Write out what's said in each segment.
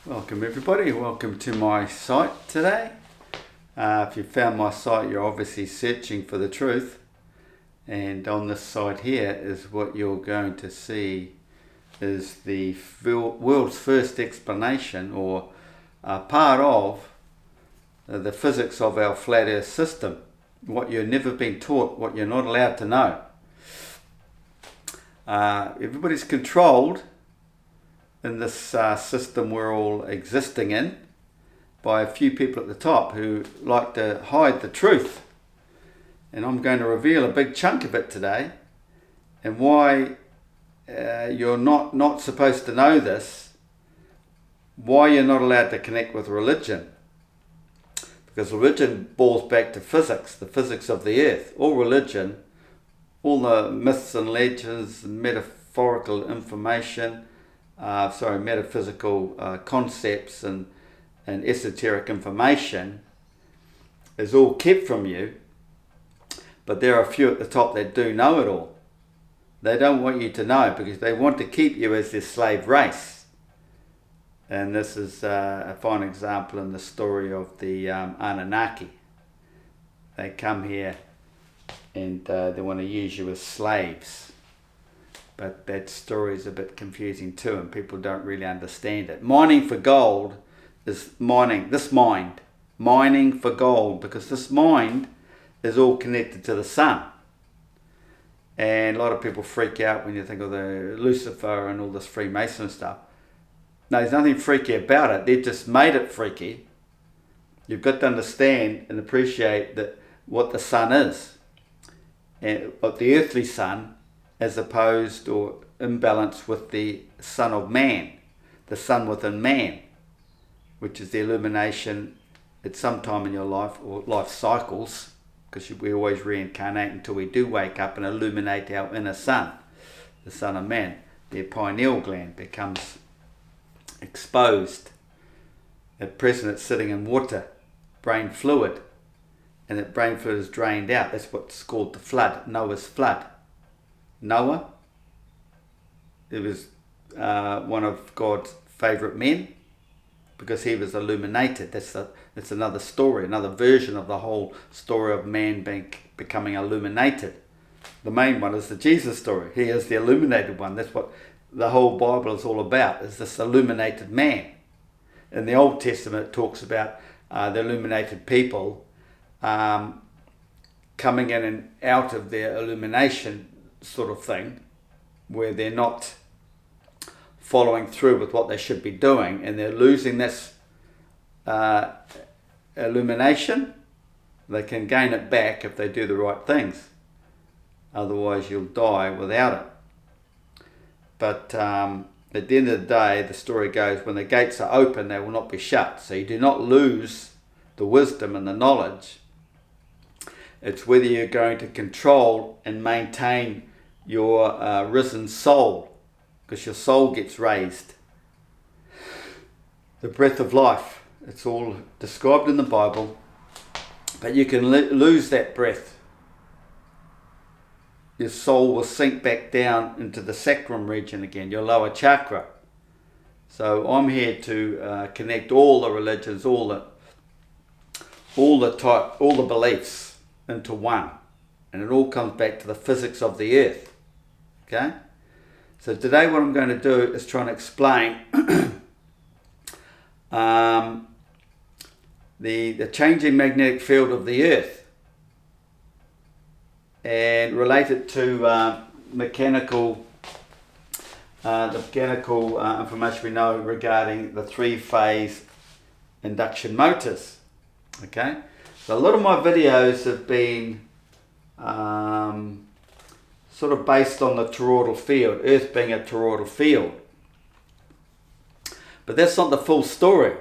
Welcome everybody, welcome to my site today. If you found my site, you're obviously searching for the truth, and on this site here is what you're going to see is the world's first explanation or part of the physics of our flat earth system, what you've never been taught, what you're not allowed to know. Everybody's controlled in this system we're all existing in by a few people at the top who like to hide the truth. And I'm going to reveal a big chunk of it today, and why you're not supposed to know this, why you're not allowed to connect with religion. Because religion boils back to physics, the physics of the earth. All religion, all the myths and legends, metaphorical information, metaphysical concepts and esoteric information is all kept from you, but there are a few at the top that do know it all. They don't want you to know because they want to keep you as their slave race. And this is a fine example in the story of the Anunnaki. They come here and they want to use you as slaves. But that story is a bit confusing too, and people don't really understand it. Mining for gold is mining for gold, because this mind is all connected to the sun. And a lot of people freak out when you think of the Lucifer and all this Freemason stuff. No, there's nothing freaky about it. They've just made it freaky. You've got to understand and appreciate that what the sun is, and what the earthly sun, as opposed or imbalance with the Son of Man, the Son within man, which is the illumination at some time in your life, or life cycles, because we always reincarnate until we do wake up and illuminate our inner sun, the Son of Man. The pineal gland becomes exposed. At present it's sitting in water, brain fluid, and that brain fluid is drained out. That's what's called the flood, Noah's flood. Noah, it was one of God's favourite men because he was illuminated. That's another story, another version of the whole story of man becoming illuminated. The main one is the Jesus story. He is the illuminated one. That's what the whole Bible is all about, is this illuminated man. In the Old Testament it talks about the illuminated people coming in and out of their illumination sort of thing, where they're not following through with what they should be doing, and they're losing this illumination. They can gain it back if they do the right things, otherwise you'll die without it. But at the end of the day, the story goes, when the gates are open, they will not be shut. So you do not lose the wisdom and the knowledge. It's whether you're going to control and maintain your risen soul, because your soul gets raised. The breath of life, it's all described in the Bible, but you can lose that breath. Your soul will sink back down into the sacrum region again, your lower chakra. So I'm here to connect all the religions, all the beliefs into one, and it all comes back to the physics of the earth. Okay, so today what I'm going to do is try and explain the changing magnetic field of the earth, and relate it to mechanical information we know regarding the three-phase induction motors. Okay, so a lot of my videos have been sort of based on the toroidal field, Earth being a toroidal field. But that's not the full story.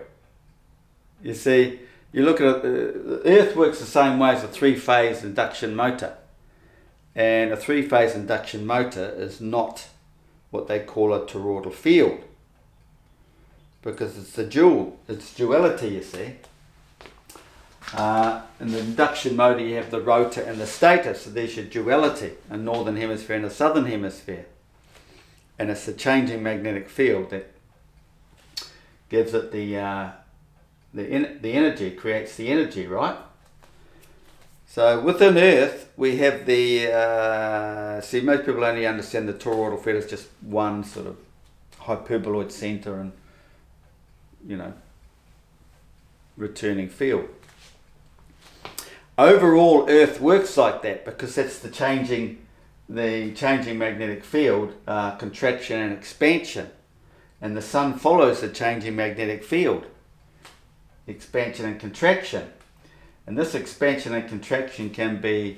You see, you look at it, the Earth works the same way as a three-phase induction motor. And a three-phase induction motor is not what they call a toroidal field, because it's duality, you see. In the induction motor you have the rotor and the stator, so there's your duality, a northern hemisphere and a southern hemisphere. And it's the changing magnetic field that gives it the energy, creates the energy, right? So within Earth, we have the, see, most people only understand the toroidal field as just one sort of hyperboloid center and, you know, returning field. Overall, Earth works like that because that's the changing magnetic field, contraction and expansion. And the Sun follows the changing magnetic field, expansion and contraction. And this expansion and contraction can be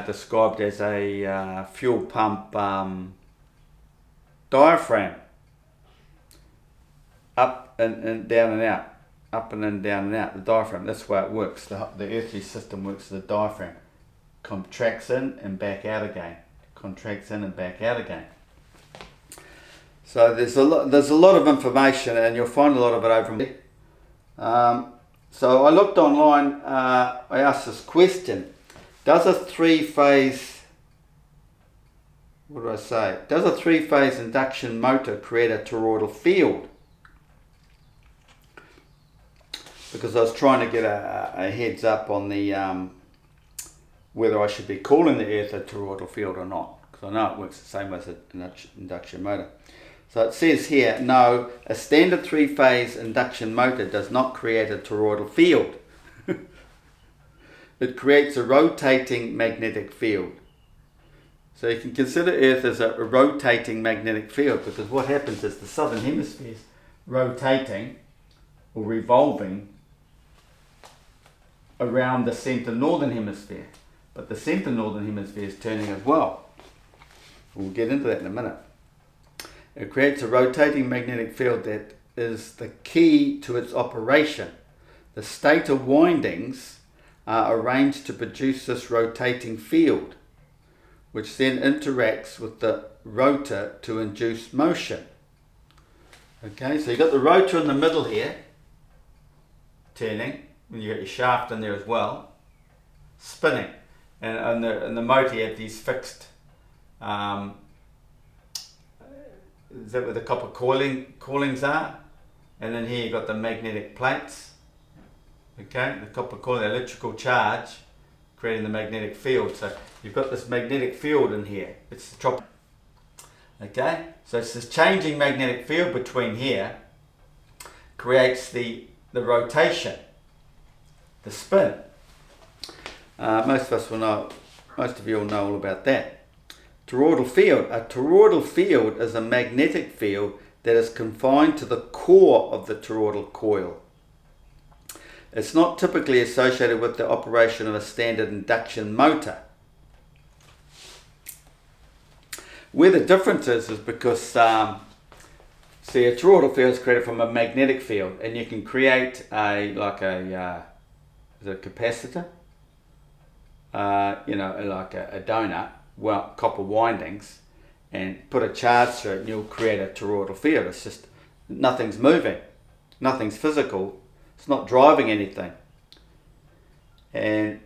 described as a fuel pump diaphragm. Up and down and out. Up and then down and out. The diaphragm. That's the way it works. The earthly system works as a diaphragm. Contracts in and back out again. Contracts in and back out again. So there's a lot of information, and you'll find a lot of it over there. So I looked online, I asked this question, does a three-phase induction motor create a toroidal field? Because I was trying to get a heads up on the whether I should be calling the Earth a toroidal field or not, because I know it works the same as an induction motor. So it says here, no, a standard three-phase induction motor does not create a toroidal field. It creates a rotating magnetic field. So you can consider Earth as a rotating magnetic field, because what happens is the southern hemisphere is rotating or revolving around the centre northern hemisphere. But the centre northern hemisphere is turning as well. We'll get into that in a minute. It creates a rotating magnetic field that is the key to its operation. The stator windings are arranged to produce this rotating field, which then interacts with the rotor to induce motion. Okay, so you've got the rotor in the middle here, turning, and you've got your shaft in there as well, spinning. And the motor, you have these fixed, is that where the copper coilings are? And then here you've got the magnetic plates. Okay, the copper coiling, the electrical charge, creating the magnetic field. So you've got this magnetic field in here. It's the trop. Okay, so it's this changing magnetic field between here creates the rotation, the spin. Most of you will know all about that. Toroidal field. A toroidal field is a magnetic field that is confined to the core of the toroidal coil. It's not typically associated with the operation of a standard induction motor. Where the difference is because, see, a toroidal field is created from a magnetic field, and you can create is it a capacitor? Like a donut, well, copper windings, and put a charge through it, and you'll create a toroidal field. It's just nothing's moving, nothing's physical, it's not driving anything. And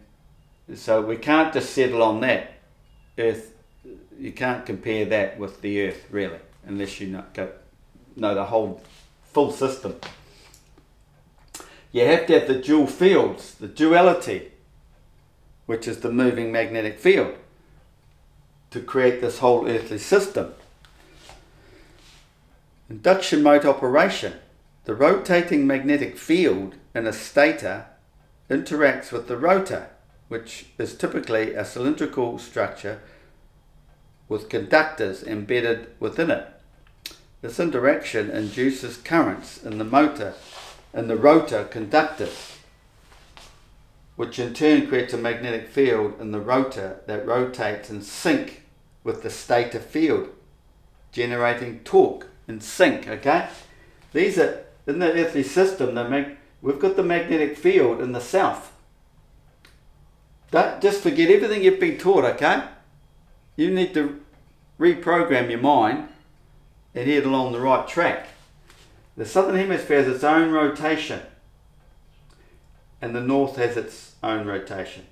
so we can't just settle on that. Earth, you can't compare that with the Earth really, unless you know the whole full system. You have to have the dual fields, the duality, which is the moving magnetic field, to create this whole earthly system. Induction motor operation. The rotating magnetic field in a stator interacts with the rotor, which is typically a cylindrical structure with conductors embedded within it. This interaction induces currents in the rotor conductors, which in turn creates a magnetic field in the rotor that rotates in sync with the stator field, generating torque in sync. Okay, these are in the earthly system. We've got the magnetic field in the south. Don't just forget everything you've been taught. Okay, you need to reprogram your mind and head along the right track. The southern hemisphere has its own rotation, and the north has its own rotation.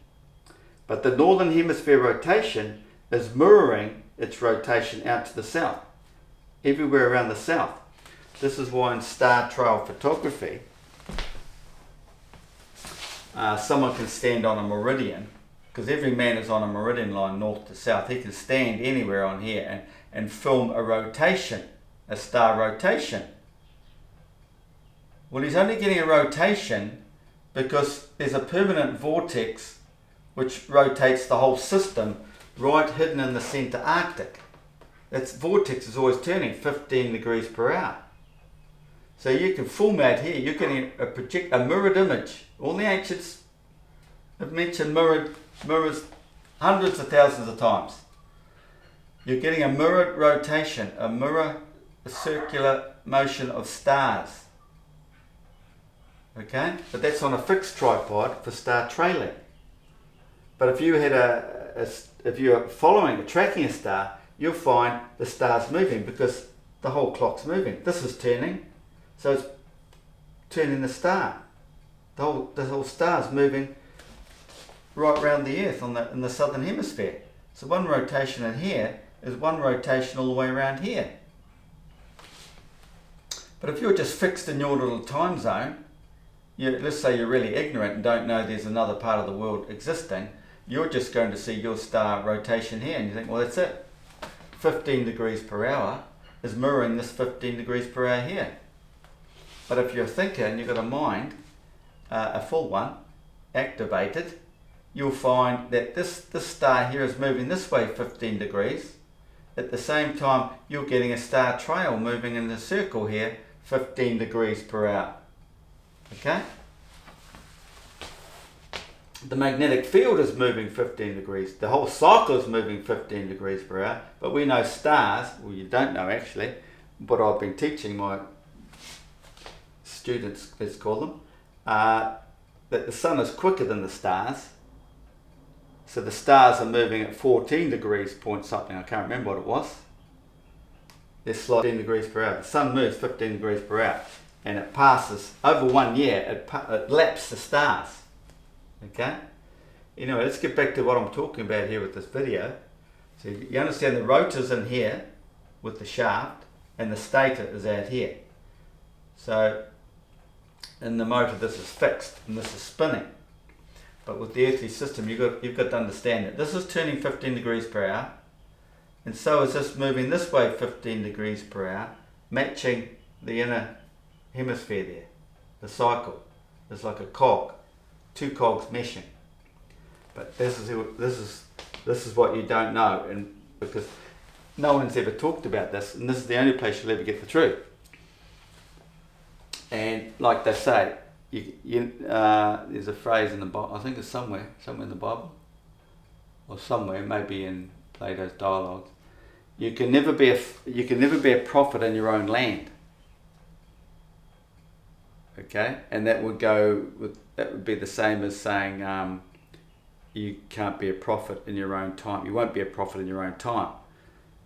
But the northern hemisphere rotation is mirroring its rotation out to the south, everywhere around the south. This is why in star trail photography, someone can stand on a meridian, because every man is on a meridian line north to south. He can stand anywhere on here and film a rotation, a star rotation. Well, he's only getting a rotation because there's a permanent vortex which rotates the whole system right hidden in the center Arctic. Its vortex is always turning 15 degrees per hour. So you can film out here, you're getting a mirrored image. All the ancients have mentioned mirrors hundreds of thousands of times. You're getting a mirrored rotation, a circular motion of stars. Okay, but that's on a fixed tripod for star trailing. But if you had if you're tracking a star, you'll find the star's moving because the whole clock's moving. This is turning, so it's turning the star. The whole star's moving right around the Earth in the southern hemisphere. So one rotation in here is one rotation all the way around here. But if you're just fixed in your little time zone, let's say you're really ignorant and don't know there's another part of the world existing, you're just going to see your star rotation here and you think, well, that's it. 15 degrees per hour is mirroring this 15 degrees per hour here. But if you're a thinker and you've got a mind, a full one, activated, you'll find that this star here is moving this way 15 degrees. At the same time, you're getting a star trail moving in a circle here 15 degrees per hour. Okay? The magnetic field is moving 15 degrees. The whole cycle is moving 15 degrees per hour. But we know stars, well, you don't know actually, but I've been teaching my students, let's call them, that the sun is quicker than the stars. So the stars are moving at 14 degrees point something, I can't remember what it was. They're slightly 15 degrees per hour. The sun moves 15 degrees per hour. And it passes, over 1 year, it laps the stars. Okay? Anyway, let's get back to what I'm talking about here with this video. So you understand the rotor's in here with the shaft, and the stator is out here. So in the motor this is fixed and this is spinning. But with the earthly system you've got to understand that this is turning 15 degrees per hour, and so is this moving this way 15 degrees per hour, matching the inner hemisphere there, the cycle. It's like a cog, two cogs meshing. But this is what you don't know, and because no one's ever talked about this, and this is the only place you'll ever get the truth. And like they say, there's a phrase in the Bible, I think it's somewhere in the Bible, or somewhere, maybe in Plato's dialogues. You can never be a prophet in your own land. Okay, and that would be the same as saying you can't be a prophet in your own time. You won't be a prophet in your own time.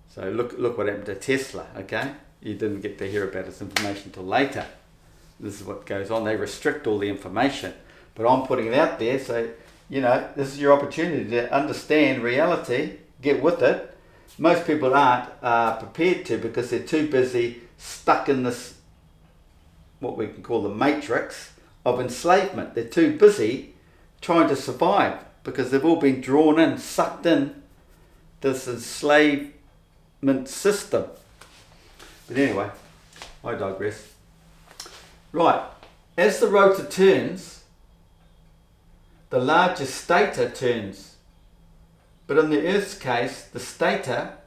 So look what happened to Tesla. Okay, you didn't get to hear about his information until later. This is what goes on. They restrict all the information, but I'm putting it out there. So this is your opportunity to understand reality. Get with it. Most people aren't prepared to because they're too busy stuck in this, what we can call the matrix of enslavement. They're too busy trying to survive because they've all been drawn in, sucked in this enslavement system. But anyway, I digress. Right, as the rotor turns, the larger stator turns. But in the Earth's case, the stator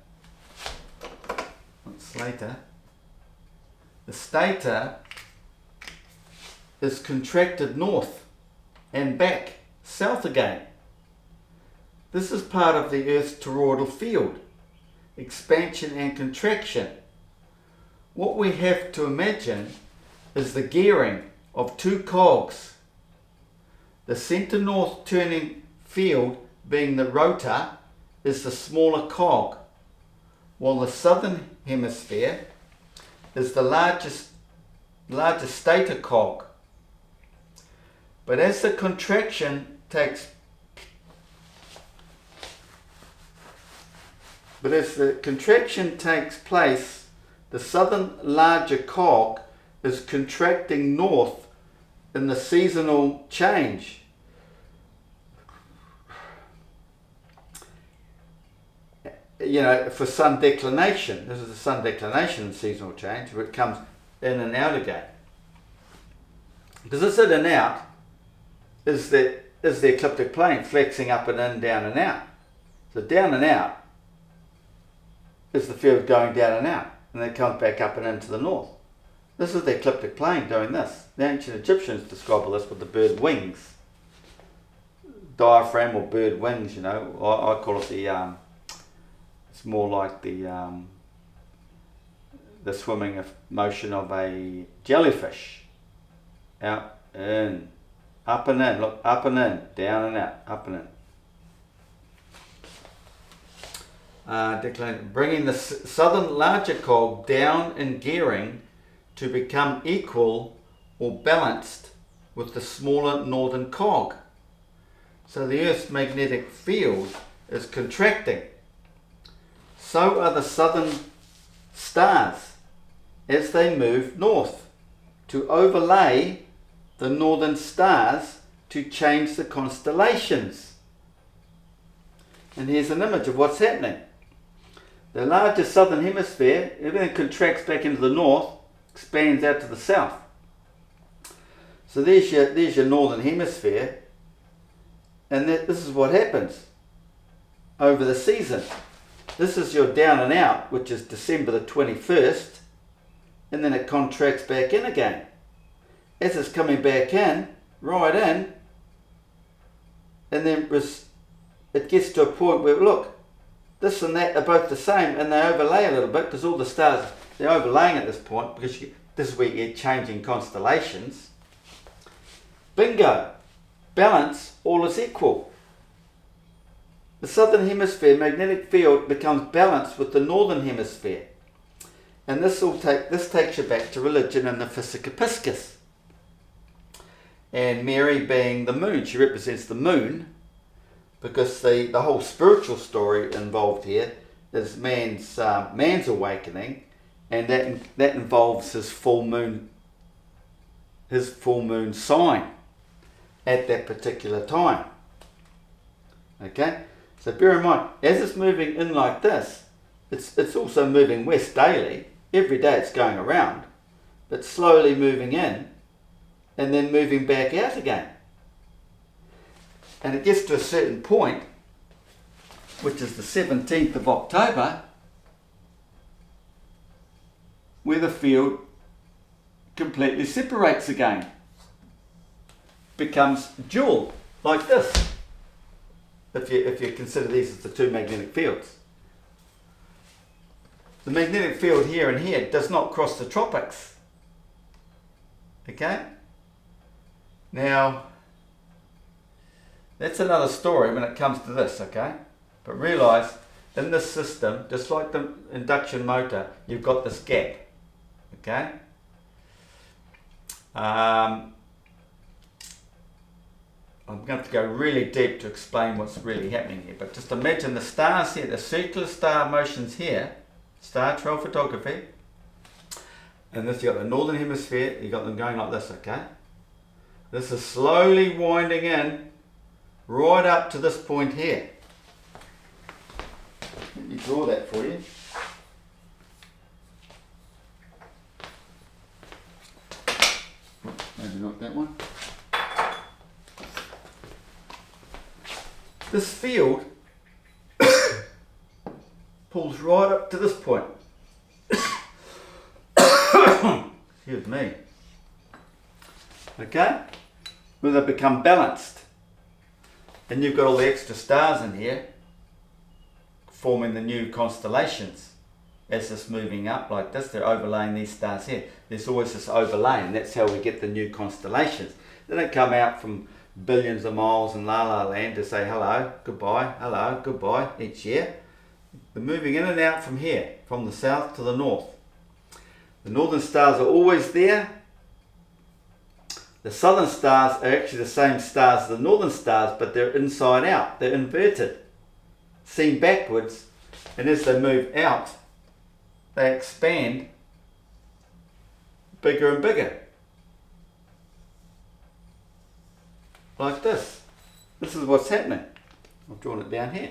is contracted north and back south again. This is part of the Earth's toroidal field, expansion and contraction. What we have to imagine is the gearing of two cogs. The center north turning field, being the rotor, is the smaller cog, while the southern hemisphere is the largest stator cog. But as the contraction takes place, the southern larger cog is contracting north in the seasonal change. You know, for sun declination, this is the sun declination and seasonal change, where it comes in and out again. Because this in and out is the ecliptic plane flexing up and in, down and out. So down and out is the field going down and out, and then it comes back up and into the north. This is the ecliptic plane doing this. The ancient Egyptians describe all this with the bird wings. Diaphragm or bird wings, you know. I call it the, it's more like the swimming motion of a jellyfish. Out, in, up and in, look, up and in, down and out, up and in. Bringing the southern larger cog down in gearing to become equal or balanced with the smaller northern cog. So the Earth's magnetic field is contracting. So are the southern stars as they move north to overlay the northern stars to change the constellations. And here's an image of what's happening. The larger southern hemisphere, everything contracts back into the north, expands out to the south. So there's your northern hemisphere, and this is what happens over the season. This is your down and out, which is December the 21st, and then it contracts back in again. As it's coming back in, right in, and then it gets to a point where, look, this and that are both the same, and they overlay a little bit because all the stars, they're overlaying at this point because this is where you get changing constellations. Bingo! Balance, all is equal. The southern hemisphere magnetic field becomes balanced with the northern hemisphere. And this takes you back to religion and the Physica Piscis. And Mary being the moon, she represents the moon, because the whole spiritual story involved here is man's awakening, and that involves his full moon sign at that particular time. Okay, so bear in mind, as it's moving in like this, it's also moving west daily. Every day it's going around, but slowly moving in and then moving back out again. And it gets to a certain point, which is the 17th of October, where the field completely separates again. Becomes dual, like this, if you consider these as the two magnetic fields. The magnetic field here and here does not cross the tropics. Okay? Now, that's another story when it comes to this, okay? But realise, in this system, just like the induction motor, you've got this gap, okay? I'm going to have to go really deep to explain what's really happening here, but just imagine the stars here, the circular star motions here, star trail photography, and this, you've got the northern hemisphere, you've got them going like this, okay? This is slowly winding in right up to this point here. Let me draw that for you. Maybe not that one. This field pulls right up to this point. Excuse me. Okay? Where they become balanced. And you've got all the extra stars in here forming the new constellations. As it's moving up like this, they're overlaying these stars here. There's always this overlaying. That's how we get the new constellations. They don't come out from billions of miles in La La Land to say hello, goodbye each year. They're moving in and out from here, from the south to the north. The northern stars are always there. The southern stars are actually the same stars as the northern stars, but they're inside out. They're inverted, seen backwards, and as they move out, they expand bigger and bigger. Like this. This is what's happening. I've drawn it down here.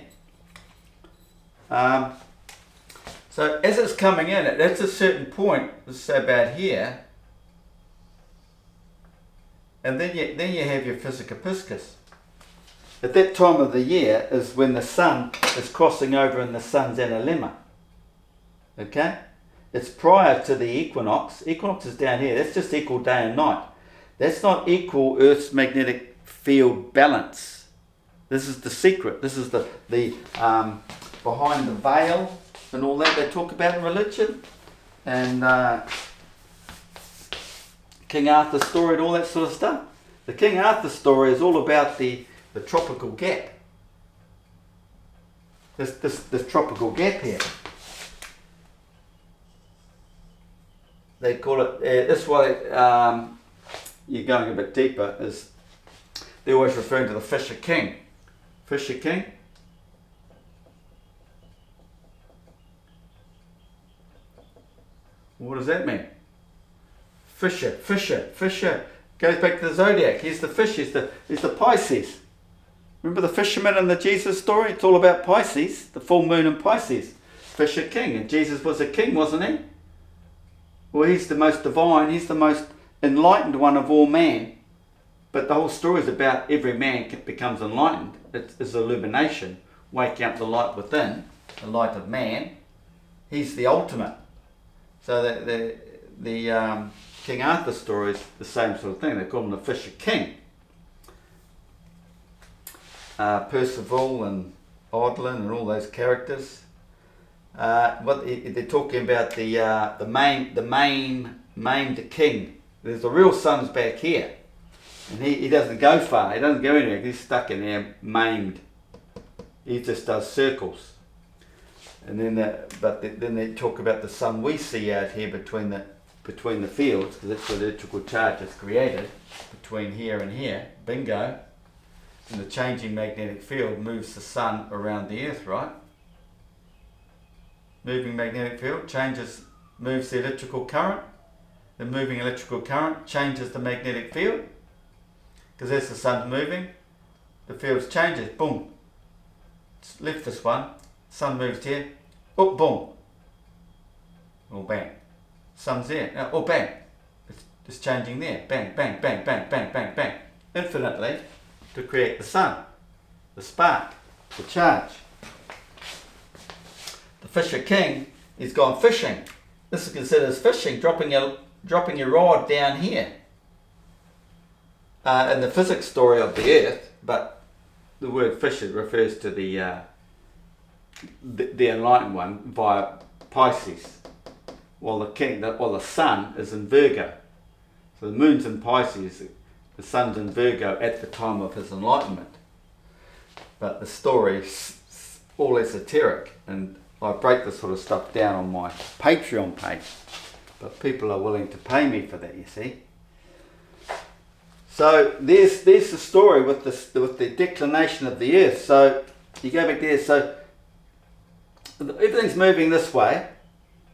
So as it's coming in, that's a certain point, let's say about here, and then you have your Physica-Piscis. At that time of the year is when the sun is crossing over in the sun's analemma. Okay? It's prior to the equinox. Equinox is down here. That's just equal day and night. That's not equal Earth's magnetic field balance. This is the secret. This is the behind the veil and all that they talk about in religion. And King Arthur's story and all that sort of stuff. The King Arthur story is all about the tropical gap. This tropical gap here. They call it, that's why you're going a bit deeper, is they're always referring to the Fisher King. Fisher King. What does that mean? Fisher. Goes back to the zodiac. He's the fish, he's the Pisces. Remember the fisherman in the Jesus story? It's all about Pisces, the full moon in Pisces. Fisher King. And Jesus was a king, wasn't he? Well, he's the most divine, he's the most enlightened one of all man. But the whole story is about every man becomes enlightened. It's illumination, waking up the light within, the light of man. He's the ultimate. So the King Arthur story is the same sort of thing. They call him the Fisher King. Percival and Odlin and all those characters. What they're talking about the maimed king. There's the real sun's back here, and he doesn't go far. He doesn't go anywhere. He's stuck in there, maimed. He just does circles. And then then they talk about the sun we see out here between the fields, because that's where the electrical charge is created between here and here. Bingo. And the changing magnetic field moves the sun around the earth, right? Moving magnetic field moves the electrical current. The moving electrical current changes the magnetic field, because as the sun's moving, the field changes. Boom. It's left this one. Sun moves here. Oh, boom. Oh, bang. Sun's there. Oh, bang. It's changing there. Bang, bang, bang, bang, bang, bang, bang. Infinitely to create the sun, the spark, the charge. The Fisher King, he's gone fishing. This is considered as fishing, dropping your rod down here. In the physics story of the Earth, but the word fisher refers to the enlightened one via Pisces, while the sun is in Virgo. So the moon's in Pisces, the sun's in Virgo at the time of his enlightenment. But the story's all esoteric, and I break this sort of stuff down on my Patreon page, but people are willing to pay me for that, you see. So there's the story with the declination of the Earth. So you go back there, so everything's moving this way,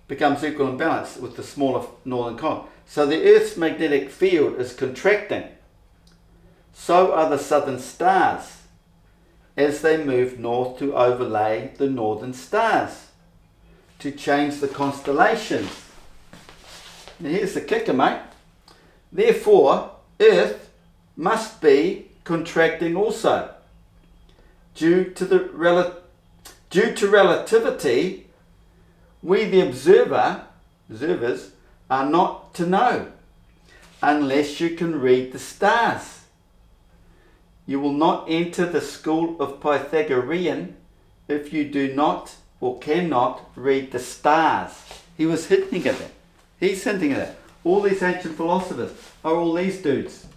becomes equal and balanced with the smaller northern cone. So the Earth's magnetic field is contracting. So are the southern stars as they move north to overlay the northern stars to change the constellations. Now here's the kicker, mate. Therefore, Earth must be contracting also. Due to relativity, we the observers are not to know unless you can read the stars. You will not enter the school of Pythagorean if you do not or cannot read the stars. He was hinting at that. He's hinting at that. All these ancient philosophers are all these dudes.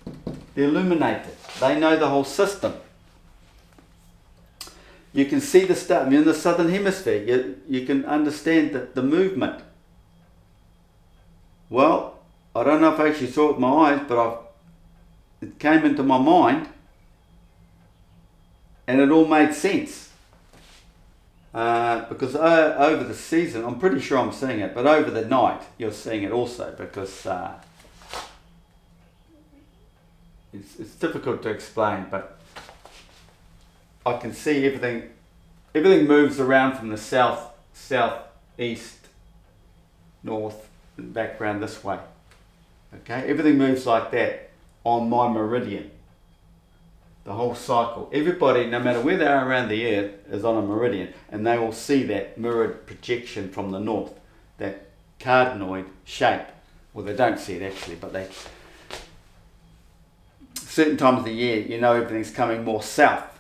They're illuminated. They know the whole system. You can see the stars. You're in the southern hemisphere. You can understand the movement. Well, I don't know if I actually saw it with my eyes, but it came into my mind. And it all made sense. Because over the season, I'm pretty sure I'm seeing it, but over the night, you're seeing it also, because it's difficult to explain, but I can see everything moves around from the south, east, north, and back around this way. Okay, everything moves like that on my meridian. The whole cycle. Everybody, no matter where they are around the earth, is on a meridian, and they will see that mirrored projection from the north, that cardioid shape. Well, they don't see it actually, but they... Certain times of the year, you know everything's coming more south,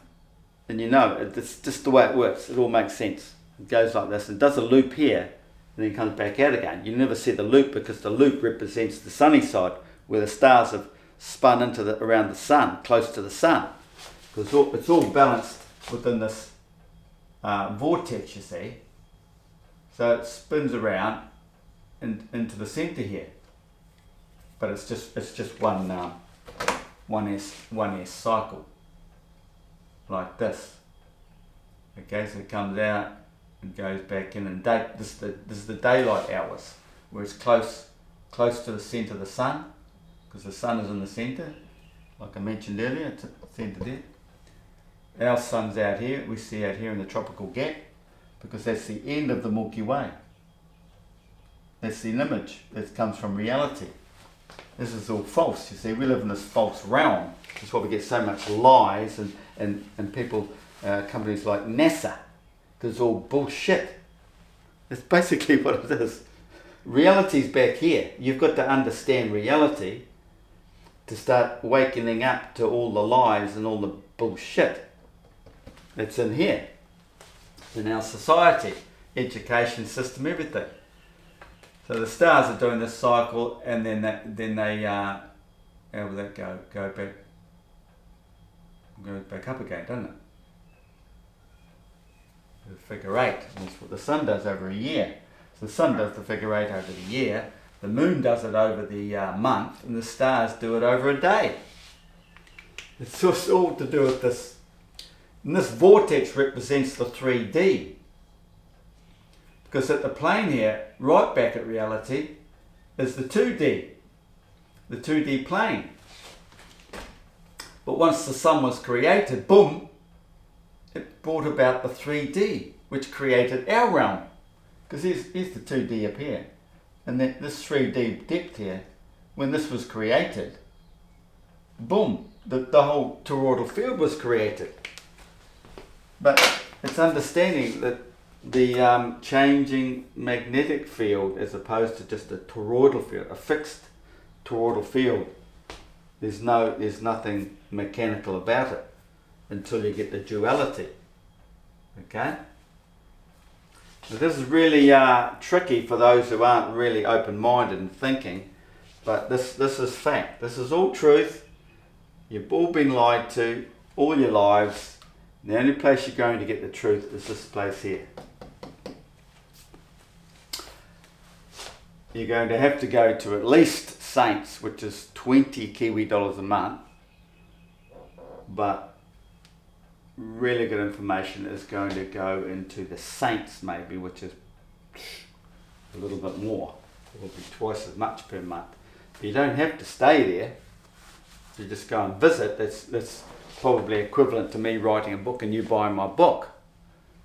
and you know it's just the way it works. It all makes sense. It goes like this, and does a loop here, and then comes back out again. You never see the loop because the loop represents the sunny side, where the stars have spun into around the sun, close to the sun. Because it's all balanced within this vortex, you see. So it spins around into the center here, but it's just one S cycle, like this. Okay, so it comes out and goes back in, and this is the daylight hours, where it's close to the center of the sun, because the sun is in the center, like I mentioned earlier. It's at the center there. Our sun's out here, we see out here in the tropical gap, because that's the end of the Milky Way. That's the image that comes from reality. This is all false, you see. We live in this false realm. That's why we get so much lies and people, companies like NASA, because it's all bullshit. That's basically what it is. Reality's back here. You've got to understand reality to start wakening up to all the lies and all the bullshit that's in here, in our society, education system, everything. So the stars are doing this cycle, and then they how will that go back? Goes back up again, doesn't it? The figure 8. That's what the sun does over a year. So the sun does the figure 8 over the year. The moon does it over the month, and the stars do it over a day. It's just all to do with this. And this vortex represents the 3D. Because at the plane here, right back at reality, is the 2D. The 2D plane. But once the sun was created, boom, it brought about the 3D, which created our realm. Because here's the 2D up here. And then this 3D depth here, when this was created, boom, the whole toroidal field was created. But it's understanding that the changing magnetic field, as opposed to just a toroidal field, a fixed toroidal field, there's nothing mechanical about it until you get the duality. Okay? Now this is really tricky for those who aren't really open-minded and thinking, but this is fact. This is all truth. You've all been lied to all your lives. The only place you're going to get the truth is this place here. You're going to have to go to at least Saints, which is 20 Kiwi dollars a month, but really good information is going to go into the Saints maybe, which is a little bit more. It will be twice as much per month. But you don't have to stay there. You just go and visit. That's probably equivalent to me writing a book and you buying my book.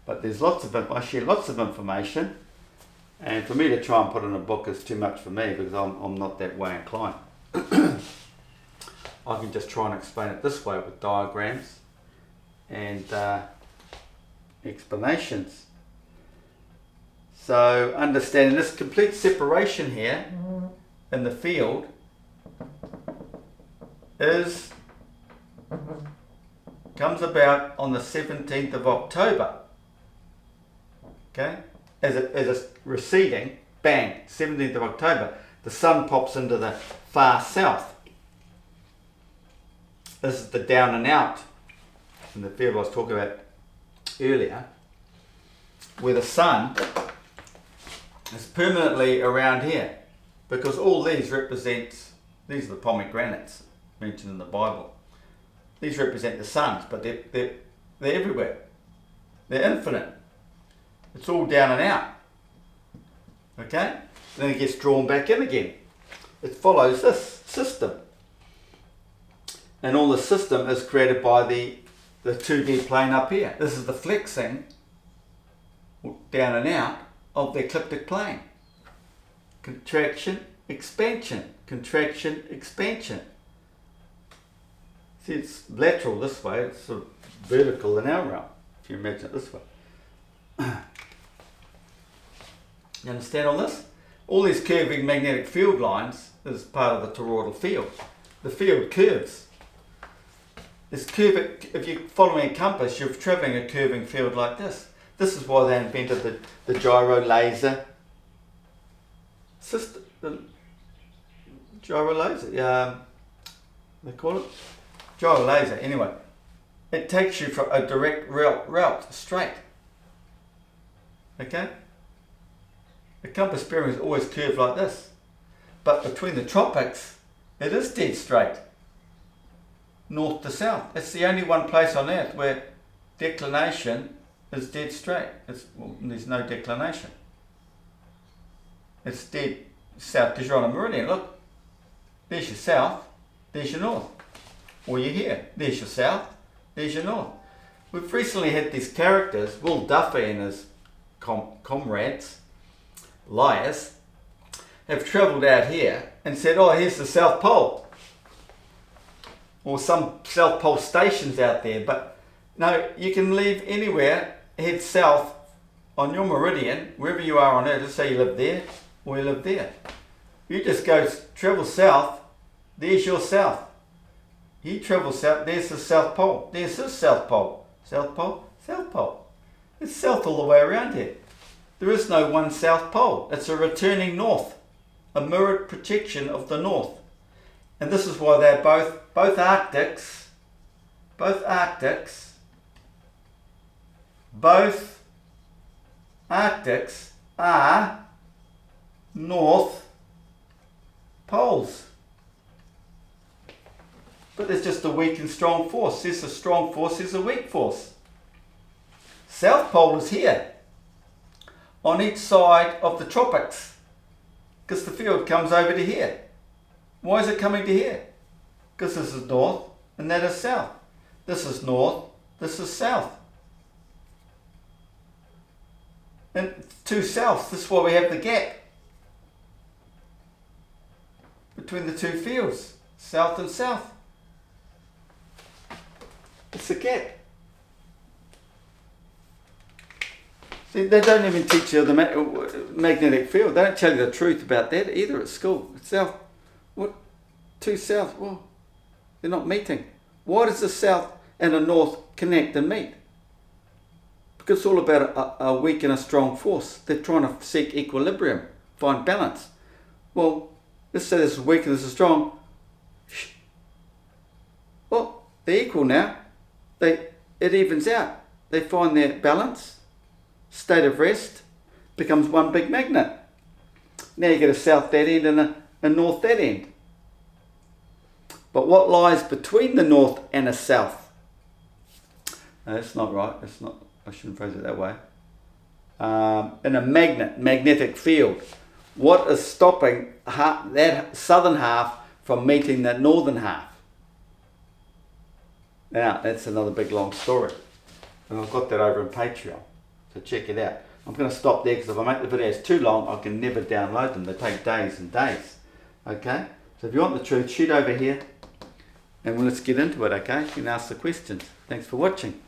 But there's I share lots of information, and for me to try and put in a book is too much for me, because I'm not that way inclined. I can just try and explain it this way with diagrams and explanations. So understanding this complete separation here in the field comes about on the 17th of October. Okay? As it's receding, bang, 17th of October, the sun pops into the far south. This is the down and out in the field I was talking about earlier, where the sun is permanently around here, because all these are the pomegranates mentioned in the Bible. These represent the suns, but they're everywhere. They're infinite. It's all down and out. Okay? Then it gets drawn back in again. It follows this system. And all the system is created by the 2D plane up here. This is the flexing down and out of the ecliptic plane. Contraction, expansion, contraction, expansion. See, it's lateral this way, it's sort of vertical in our realm, if you imagine it this way. You understand all this? All these curving magnetic field lines is part of the toroidal field. The field curves. This curving, if you're following a compass, you're traveling a curving field like this. This is why they invented the gyro laser system. The gyro laser, they call it gyro laser. Anyway, it takes you for a direct route straight. Okay. The compass bearing is always curved like this, but between the tropics, it is dead straight, north to south. It's the only one place on Earth where declination is dead straight. There's no declination. It's dead south because you're on a meridian. Look, there's your south, there's your north. Or you're here, there's your south, there's your north. We've recently had these characters, Will Duffy and his comrades, liars, have travelled out here and said, oh, here's the South Pole. Or some South Pole stations out there. But no, you can leave anywhere, head south on your meridian, wherever you are on Earth. Let's say you live there or you live there. You just go travel south, there's your south. You travel south, there's the South Pole. There's the South Pole. South Pole, South Pole. It's south all the way around here. There is no one South Pole. It's a returning north, a mirrored projection of the north. And this is why they're both Arctics are north poles. But there's just a weak and strong force. There's a strong force, there's a weak force. South Pole is here, on each side of the tropics, because the field comes over to here. Why is it coming to here? Because this is north and that is south. This is north, this is south. And two souths, this is why we have the gap between the two fields, south and south. It's a gap. See, they don't even teach you the magnetic field. They don't tell you the truth about that either at school. It's south. What? Two south? Well, they're not meeting. Why does the south and the north connect and meet? Because it's all about a weak and a strong force. They're trying to seek equilibrium, find balance. Well, let's say this is weak and this is strong. Well, they're equal now. It evens out. They find their balance. State of rest becomes one big magnet. Now you get a south that end and a north that end. But what lies between the north and the south? No, that's not right. That's not. I shouldn't phrase it that way. In a magnetic field, what is stopping that southern half from meeting the northern half? Now that's another big long story, and I've got that over on Patreon. So check it out. I'm going to stop there because if I make the videos too long, I can never download them. They take days and days. Okay? So if you want the truth, shoot over here and let's get into it, okay? You can ask the questions. Thanks for watching.